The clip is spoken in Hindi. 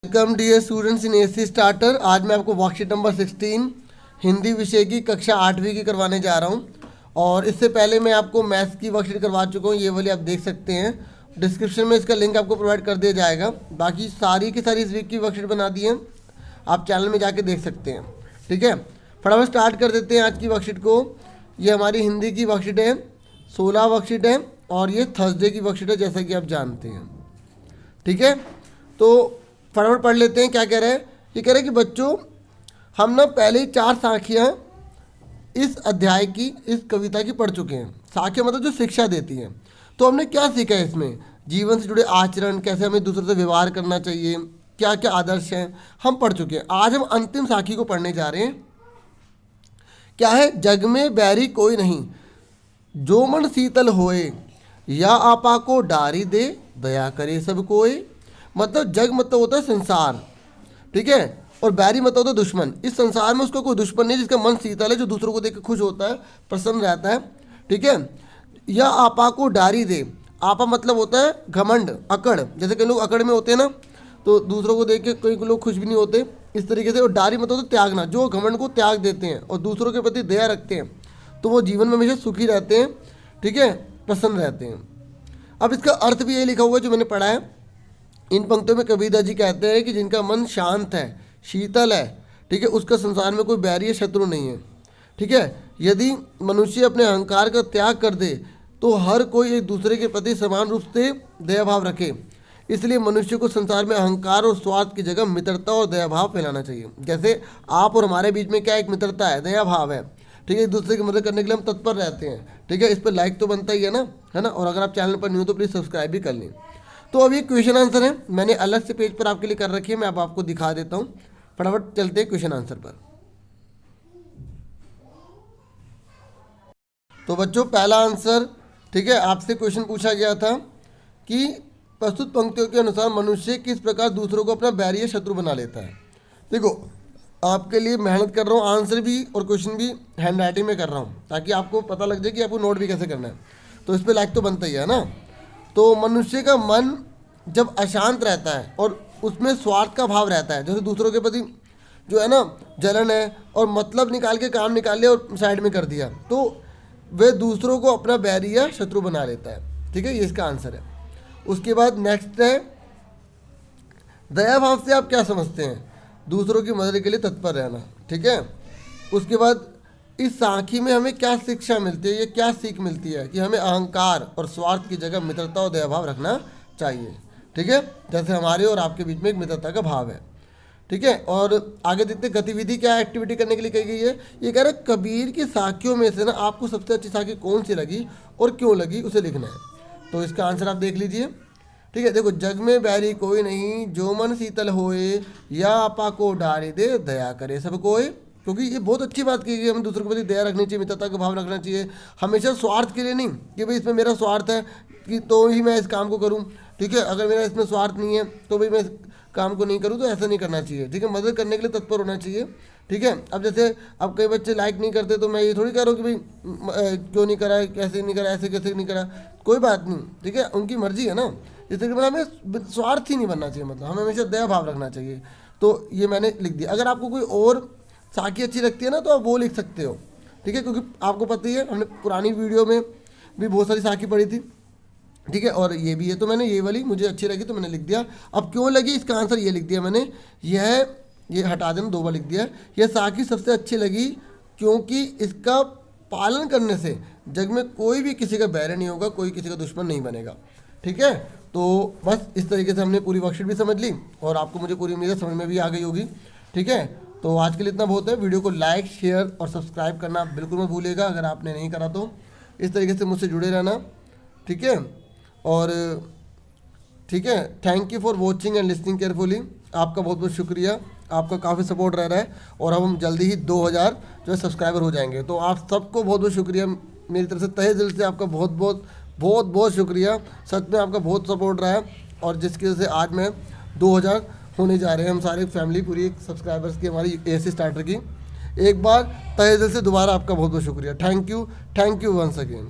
Welcome dear students in AC starter. आज मैं आपको वर्कशीट नंबर 16 हिंदी विषय की कक्षा 8वीं की करवाने जा रहा हूं। और इससे पहले मैं आपको मैथ्स की वर्कशीट करवा चुका हूं, ये वाली आप देख सकते हैं। डिस्क्रिप्शन में इसका लिंक आपको प्रोवाइड कर दिया जाएगा। बाकी सारी की सारी इस वीक की वर्कशीट बना दी है, आप चैनल में जाके देख सकते हैं। ठीक है, फटाफट स्टार्ट कर देते हैं आज की वर्कशीट को। ये हमारी हिंदी की वर्कशीट है, 16 वर्कशीट है और ये थर्सडे की वर्कशीट है, जैसा कि आप जानते हैं। ठीक है, तो फटाफट पढ़ लेते हैं क्या कह रहे हैं। ये कह रहे हैं कि बच्चों, हम ना पहले ही 4 साखियाँ इस अध्याय की, इस कविता की पढ़ चुके हैं। साखियाँ मतलब जो शिक्षा देती हैं। तो हमने क्या सीखा है इसमें, जीवन से जुड़े आचरण, कैसे हमें दूसरों से व्यवहार करना चाहिए, क्या क्या आदर्श हैं, हम पढ़ चुके हैं। आज हम अंतिम साखी को पढ़ने जा रहे हैं। क्या है, जग में बैरी कोई नहीं, जो मन शीतल होए, या आपा को डारी दे, दया करे सब कोई। मतलब जग मतलब होता है संसार, ठीक है, और बैरी मतलब होता है दुश्मन। इस संसार में उसका कोई दुश्मन नहीं, जिसका मन शीतल है, जो दूसरों को देख कर खुश होता है, प्रसन्न रहता है। ठीक है, या आपा को डारी दे। आपा मतलब होता है घमंड, अकड़। जैसे कई लोग अकड़ में होते हैं ना, तो दूसरों को देख के कई लोग खुश भी नहीं होते, इस तरीके से। और डारी मतलब होता है त्यागना, जो घमंड को त्याग देते हैं और दूसरों के प्रति दया रखते हैं, तो वो जीवन में हमेशा सुखी रहते हैं। ठीक है, प्रसन्न रहते हैं। अब इसका अर्थ भी ये लिखा हुआ है जो मैंने पढ़ा है। इन पंक्तियों में कबीरदास जी कहते हैं कि जिनका मन शांत है, शीतल है, ठीक है, उसका संसार में कोई बैरी या शत्रु नहीं है। ठीक है, यदि मनुष्य अपने अहंकार का त्याग कर दे तो हर कोई एक दूसरे के प्रति समान रूप से दया भाव रखे। इसलिए मनुष्य को संसार में अहंकार और स्वार्थ की जगह मित्रता और दया भाव फैलाना चाहिए। जैसे आप और हमारे बीच में क्या एक मित्रता है, दया भाव है। ठीक है, एक दूसरे की मदद करने के लिए हम तत्पर रहते हैं। ठीक है, इस पर लाइक तो बनता ही है ना, और अगर आप चैनल पर न्यू तो प्लीज़ सब्सक्राइब भी कर लें। तो अभी क्वेश्चन आंसर है, मैंने अलग से पेज पर आपके लिए कर रखी है, मैं अब आपको दिखा देता हूँ। फटाफट चलते हैं क्वेश्चन आंसर पर। तो बच्चों, पहला आंसर, ठीक है, आपसे क्वेश्चन पूछा गया था कि प्रस्तुत पंक्तियों के अनुसार मनुष्य किस प्रकार दूसरों को अपना बैरी या शत्रु बना लेता है। देखो, आपके लिए मेहनत कर रहा हूँ, आंसर भी और क्वेश्चन भी हैंड राइटिंग में कर रहा हूँ, ताकि आपको पता लग जाए कि आपको नोट भी कैसे करना है। तो इस पर लाइक तो बनता ही है ना। तो मनुष्य का मन जब अशांत रहता है और उसमें स्वार्थ का भाव रहता है, जैसे दूसरों के प्रति जो है ना जलन है, और मतलब निकाल के काम निकाल लिया और साइड में कर दिया, तो वे दूसरों को अपना बैरी या शत्रु बना लेता है। ठीक है, ये इसका आंसर है। उसके बाद नेक्स्ट है, दया भाव से आप क्या समझते हैं, दूसरों की मदद के लिए तत्पर रहना। ठीक है, उसके बाद इस साखी में हमें क्या शिक्षा मिलती है, ये क्या सीख मिलती है कि हमें अहंकार और स्वार्थ की जगह मित्रता और दया भाव रखना चाहिए। ठीक है, जैसे हमारे और आपके बीच में एक मित्रता का भाव है। ठीक है, और आगे देखते गतिविधि क्या एक्टिविटी करने के लिए कही गई है। ये कह रहे हैं कबीर की साखियों में से ना आपको सबसे अच्छी साखी कौन सी लगी और क्यों लगी, उसे लिखना है। तो इसका आंसर आप देख लीजिए। ठीक है, देखो, जग में बैरी कोई नहीं, जो मन शीतल होए, या आपा को डारी दे, दया करे सब कोई। क्योंकि ये बहुत अच्छी बात की गई, हमें दूसरों के प्रति दया रखनी चाहिए, मित्रता का भाव रखना चाहिए। हमेशा स्वार्थ के लिए नहीं कि भाई इसमें मेरा स्वार्थ है कि तो ही मैं इस काम को करूं। ठीक है, अगर मेरा इसमें स्वार्थ नहीं है तो भाई मैं इस काम को नहीं करूं, तो ऐसा नहीं करना चाहिए। ठीक है, मदद करने के लिए तत्पर होना चाहिए। ठीक है, अब जैसे अब कई बच्चे लाइक नहीं करते, तो मैं ये थोड़ी कह रहा हूँ कि भाई क्यों नहीं करा, कैसे नहीं करा, ऐसे कैसे नहीं करा, कोई बात नहीं। ठीक है, उनकी मर्जी है ना। इस तरीके से हमें स्वार्थ ही नहीं बनना चाहिए, मतलब हमें हमेशा दया भाव रखना चाहिए। तो ये मैंने लिख दिया। अगर आपको कोई और साखी अच्छी लगती है ना, तो आप वो लिख सकते हो। ठीक है, क्योंकि आपको पता ही है, हमने पुरानी वीडियो में भी बहुत सारी साखी पढ़ी थी। ठीक है, और ये भी है, तो मैंने ये वाली मुझे अच्छी लगी तो मैंने लिख दिया। अब क्यों लगी, इसका आंसर ये लिख दिया मैंने। ये हटा देना, 2 बार लिख दिया। यह साखी सबसे अच्छी लगी क्योंकि इसका पालन करने से जग में कोई भी किसी का बैरी नहीं होगा, कोई किसी का दुश्मन नहीं बनेगा। ठीक है, तो बस इस तरीके से हमने पूरी वर्कशीट भी समझ ली और आपको मुझे पूरी उम्मीद है समझ में भी आ गई होगी। ठीक है, तो आज के लिए इतना बहुत है। वीडियो को लाइक, शेयर और सब्सक्राइब करना बिल्कुल मत भूलिएगा, अगर आपने नहीं करा तो। इस तरीके से मुझसे जुड़े रहना। ठीक है, और ठीक है, thank you for watching and listening carefully. आपका बहुत बहुत शुक्रिया, आपका काफ़ी सपोर्ट रह रहा है, और अब हम जल्दी ही 2000 जो है सब्सक्राइबर हो जाएंगे। तो आप सबको बहुत बहुत शुक्रिया, मेरी तरफ से तहे दिल से आपका बहुत बहुत बहुत बहुत शुक्रिया। सच में आपका बहुत सपोर्ट रहा है, और जिसकी वजह से आज मैं 2000 होने जा रहे हैं, हम सारे फैमिली पूरी सब्सक्राइबर्स की, हमारी एसी स्टार्टर की। एक बार तहे दिल से दोबारा आपका बहुत बहुत शुक्रिया। Thank you once again.